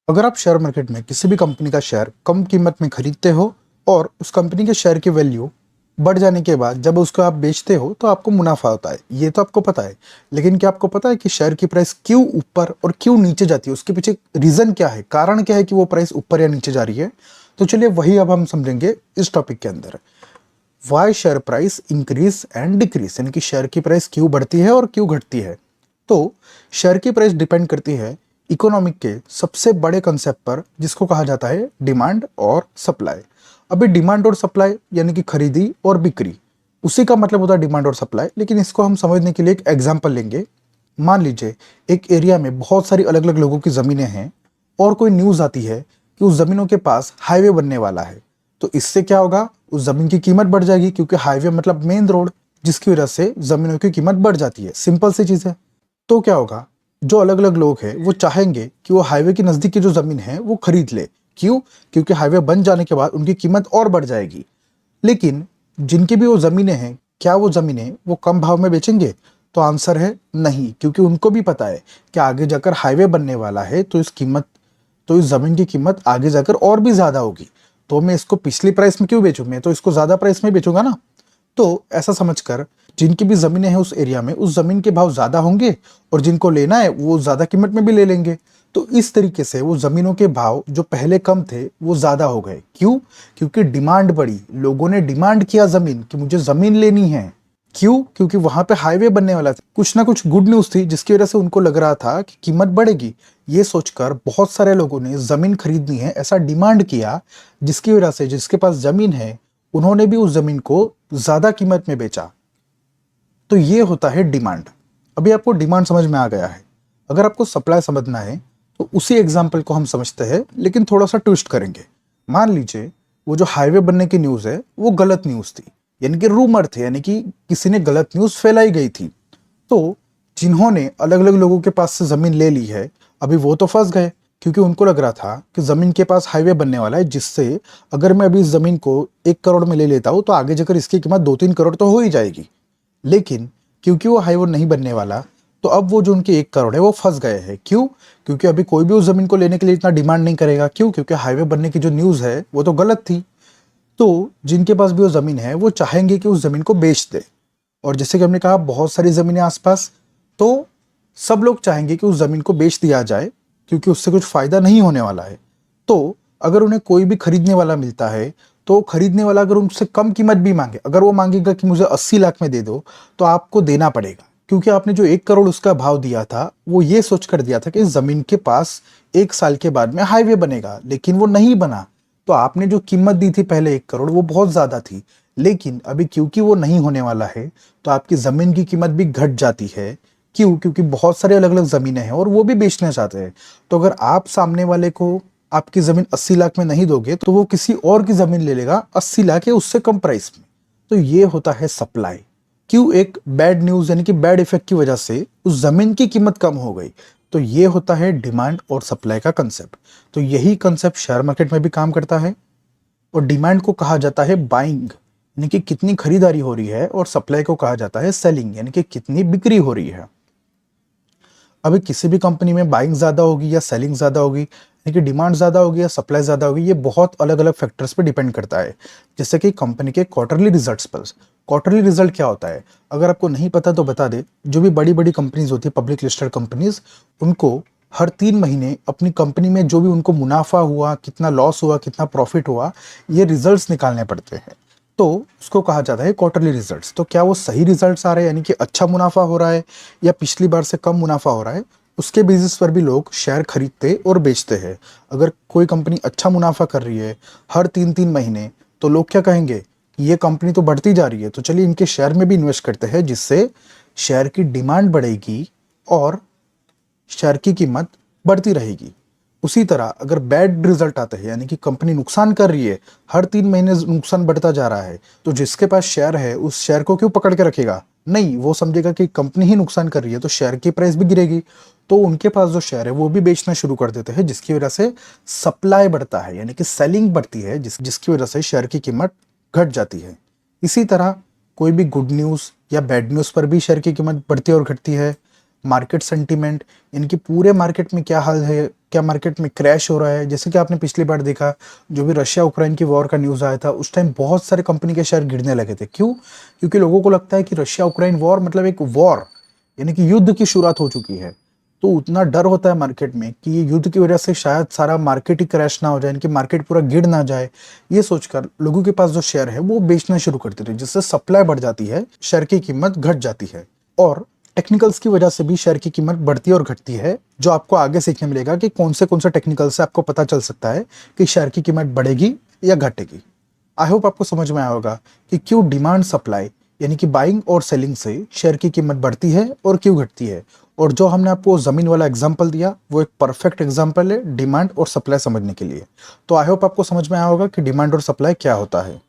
अगर आप share market में किसी भी कंपनी का शेयर कम कीमत में खरीदते हो और उस कंपनी के शेयर की वैल्यू बढ़ जाने के बाद जब उसको आप बेचते हो तो आपको मुनाफा होता है, ये तो आपको पता है। लेकिन क्या आपको पता है कि शेयर की प्राइस क्यों ऊपर और क्यों नीचे जाती है? उसके पीछे रीजन क्या है, कारण क्या है कि वो प्राइस ऊपर या नीचे जा रही है? तो चलिए वही अब हम समझेंगे इस टॉपिक के अंदर। Why share price increase and decrease, यानी कि शेयर की प्राइस क्यों बढ़ती है और क्यों घटती है। तो शेयर की प्राइस डिपेंड करती है इकोनॉमिक के सबसे बड़े कंसेप्ट पर, जिसको कहा जाता है डिमांड और सप्लाई। अभी डिमांड और सप्लाई यानी कि खरीदी और बिक्री, उसी का मतलब होता है डिमांड और सप्लाई। लेकिन इसको हम समझने के लिए एक एग्जाम्पल लेंगे। मान लीजिए एक एरिया में बहुत सारी अलग अलग लोगों की ज़मीनें हैं और कोई न्यूज़ आती है कि उस ज़मीनों के पास हाईवे बनने वाला है। तो इससे क्या होगा, उस ज़मीन की कीमत बढ़ जाएगी, क्योंकि हाईवे मतलब मेन रोड, जिसकी वजह से ज़मीनों की कीमत बढ़ जाती है। सिंपल सी चीज़ है। तो क्या होगा, जो अलग अलग लोग हैं वो चाहेंगे कि वो हाईवे के नज़दीक की जो ज़मीन है वो खरीद ले। क्यों? क्योंकि हाईवे बन जाने के बाद उनकी कीमत और बढ़ जाएगी। लेकिन जिनकी भी वो ज़मीनें हैं, क्या वो ज़मीनें वो कम भाव में बेचेंगे? तो आंसर है नहीं, क्योंकि उनको भी पता है कि आगे जाकर हाईवे बनने वाला है, तो इस ज़मीन की कीमत आगे जाकर और भी ज़्यादा होगी। तो मैं इसको पिछली प्राइस में क्यों बेचूं, मैं तो इसको ज़्यादा प्राइस में बेचूंगा ना। तो ऐसा समझकर जिनकी भी ज़मीनें हैं उस एरिया में, उस ज़मीन के भाव ज़्यादा होंगे और जिनको लेना है वो ज़्यादा कीमत में भी ले लेंगे। तो इस तरीके से वो ज़मीनों के भाव जो पहले कम थे वो ज़्यादा हो गए। क्यों? क्योंकि डिमांड बढ़ी, लोगों ने डिमांड किया ज़मीन कि मुझे ज़मीन लेनी है। क्यों? क्योंकि वहां पे हाईवे बनने वाला था, कुछ ना कुछ गुड न्यूज़ थी जिसकी वजह से उनको लग रहा था कि कीमत बढ़ेगी। ये सोचकर बहुत सारे लोगों ने ज़मीन खरीदनी है ऐसा डिमांड किया, जिसकी वजह से जिसके पास ज़मीन है उन्होंने भी उस ज़मीन को ज़्यादा कीमत में बेचा। तो ये होता है डिमांड। अभी आपको डिमांड समझ में आ गया है। अगर आपको सप्लाई समझना है तो उसी एग्जाम्पल को हम समझते हैं, लेकिन थोड़ा सा ट्विस्ट करेंगे। मान लीजिए वो जो हाईवे बनने की न्यूज़ है वो गलत न्यूज़ थी, यानी कि रूमर थे, यानी कि किसी ने गलत न्यूज़ फैलाई गई थी। तो जिन्होंने अलग अलग लोगों के पास से ज़मीन ले ली है, अभी वो तो फंस गए, क्योंकि उनको लग रहा था कि ज़मीन के पास हाईवे बनने वाला है, जिससे अगर मैं अभी इस ज़मीन को 1 करोड़ में ले लेता हूँ तो आगे जाकर इसकी कीमत 2-3 करोड़ तो हो ही जाएगी। लेकिन क्योंकि वो हाईवे नहीं बनने वाला, तो अब वो जो उनके 1 करोड़ है वो फंस गए हैं। क्यों? क्योंकि अभी कोई भी उस ज़मीन को लेने के लिए इतना डिमांड नहीं करेगा। क्यों? क्योंकि हाईवे बनने की जो न्यूज़ है वो तो गलत थी। तो जिनके पास भी वो ज़मीन है वो चाहेंगे कि उस ज़मीन को बेच दे। और जैसे कि हमने कहा बहुत सारी ज़मीनें आसपास, तो सब लोग चाहेंगे कि उस ज़मीन को बेच दिया जाए, क्योंकि उससे कुछ फ़ायदा नहीं होने वाला है। तो अगर उन्हें कोई भी खरीदने वाला मिलता है, तो खरीदने वाला अगर उनसे कम कीमत भी मांगे, अगर वो मांगेगा कि मुझे 80 लाख में दे दो, तो आपको देना पड़ेगा, क्योंकि आपने जो 1 करोड़ उसका भाव दिया था वो ये सोच कर दिया था कि इस ज़मीन के पास 1 साल के बाद में हाईवे बनेगा, लेकिन वो नहीं बना। तो आपने जो कीमत दी थी पहले 1 करोड़ वो बहुत ज़्यादा थी। लेकिन अभी क्योंकि वो नहीं होने वाला है, तो आपकी ज़मीन की कीमत भी घट जाती है। क्यों? क्योंकि बहुत सारे अलग अलग ज़मीनें हैं और वो भी बेचना चाहते हैं। तो अगर आप सामने वाले को आपकी ज़मीन 80 लाख में नहीं दोगे, तो वो किसी और की ज़मीन ले लेगा 80 लाख या उससे कम प्राइस में। तो ये होता है सप्लाई। क्यों? एक बैड न्यूज़ यानी कि बैड इफेक्ट की वजह से उस ज़मीन की कीमत कम हो गई। तो ये होता है डिमांड और सप्लाई का कंसेप्ट। तो यही कंसेप्ट शेयर मार्केट में भी काम करता है। और डिमांड को कहा जाता है बाइंग, यानी कि कितनी खरीदारी हो रही है, और सप्लाई को कहा जाता है सेलिंग, यानी कि कितनी बिक्री हो रही है। अभी किसी भी कंपनी में बाइंग ज़्यादा होगी या सेलिंग ज़्यादा होगी, यानी कि डिमांड ज़्यादा होगी या सप्लाई ज़्यादा होगी, ये बहुत अलग अलग फैक्टर्स पे डिपेंड करता है। जैसे कि कंपनी के क्वार्टरली रिजल्ट्स पर। क्वार्टरली रिजल्ट क्या होता है, अगर आपको नहीं पता तो बता दे। जो भी बड़ी बड़ी कंपनीज होती है, पब्लिक लिस्टेड कंपनीज, उनको हर 3 महीने अपनी कंपनी में जो भी उनको मुनाफा हुआ, कितना लॉस हुआ, कितना प्रॉफिट हुआ, ये रिजल्ट्स निकालने पड़ते हैं। तो उसको कहा जाता है क्वार्टरली रिजल्ट्स। तो क्या वो सही रिजल्ट्स आ रहे हैं, यानी कि अच्छा मुनाफा हो रहा है, या पिछली बार से कम मुनाफा हो रहा है, उसके बेसिस पर भी लोग शेयर खरीदते और बेचते हैं। अगर कोई कंपनी अच्छा मुनाफा कर रही है हर 3-3 महीने, तो लोग क्या कहेंगे कि ये कंपनी तो बढ़ती जा रही है, तो चलिए इनके शेयर में भी इन्वेस्ट करते हैं, जिससे शेयर की डिमांड बढ़ेगी और शेयर की कीमत बढ़ती रहेगी। उसी तरह अगर बैड रिजल्ट आते हैं, यानी कि कंपनी नुकसान कर रही है, हर 3 महीने नुकसान बढ़ता जा रहा है, तो जिसके पास शेयर है उस शेयर को क्यों पकड़ के रखेगा? नहीं, वो समझेगा कि कंपनी ही नुकसान कर रही है तो शेयर की प्राइस भी गिरेगी। तो उनके पास जो शेयर है वो भी बेचना शुरू कर देते हैं, जिसकी वजह से सप्लाई बढ़ता है, यानी कि सेलिंग बढ़ती है, जिसकी वजह से शेयर की कीमत घट जाती है। इसी तरह कोई भी गुड न्यूज़ या बैड न्यूज़ पर भी शेयर की कीमत बढ़ती और घटती है। मार्केट सेंटीमेंट, यानी कि पूरे मार्केट में क्या हाल है, क्या मार्केट में क्रैश हो रहा है। जैसे कि आपने पिछली बार देखा, जो भी रशिया यूक्रेन की वॉर का न्यूज़ आया था, उस टाइम बहुत सारे कंपनी के शेयर गिरने लगे थे। क्यों? क्योंकि लोगों को लगता है कि रशिया यूक्रेन वॉर मतलब एक वॉर, यानी कि युद्ध की शुरुआत हो चुकी है। तो उतना डर होता है मार्केट में कि ये युद्ध की वजह से शायद सारा मार्केट ही क्रैश ना हो जाए, इनकी मार्केट पूरा गिर ना जाए। ये सोचकर लोगों के पास जो शेयर है वो बेचना शुरू करते थे, जिससे सप्लाई बढ़ जाती है, शेयर की कीमत घट जाती है। और टेक्निकल्स की वजह से भी शेयर की कीमत बढ़ती और घटती है, जो आपको आगे सीखने मिलेगा कि कौन से टेक्निकल से आपको पता चल सकता है कि शेयर की कीमत बढ़ेगी या घटेगी। आई होप आपको समझ में आया होगा कि क्यों डिमांड सप्लाई, यानी कि बाइंग और सेलिंग से शेयर की कीमत बढ़ती है और क्यों घटती है। और जो हमने आपको जमीन वाला एग्जांपल दिया वो एक परफेक्ट एग्जांपल है डिमांड और सप्लाई समझने के लिए। तो आई होप आपको समझ में आया होगा कि डिमांड और सप्लाई क्या होता है।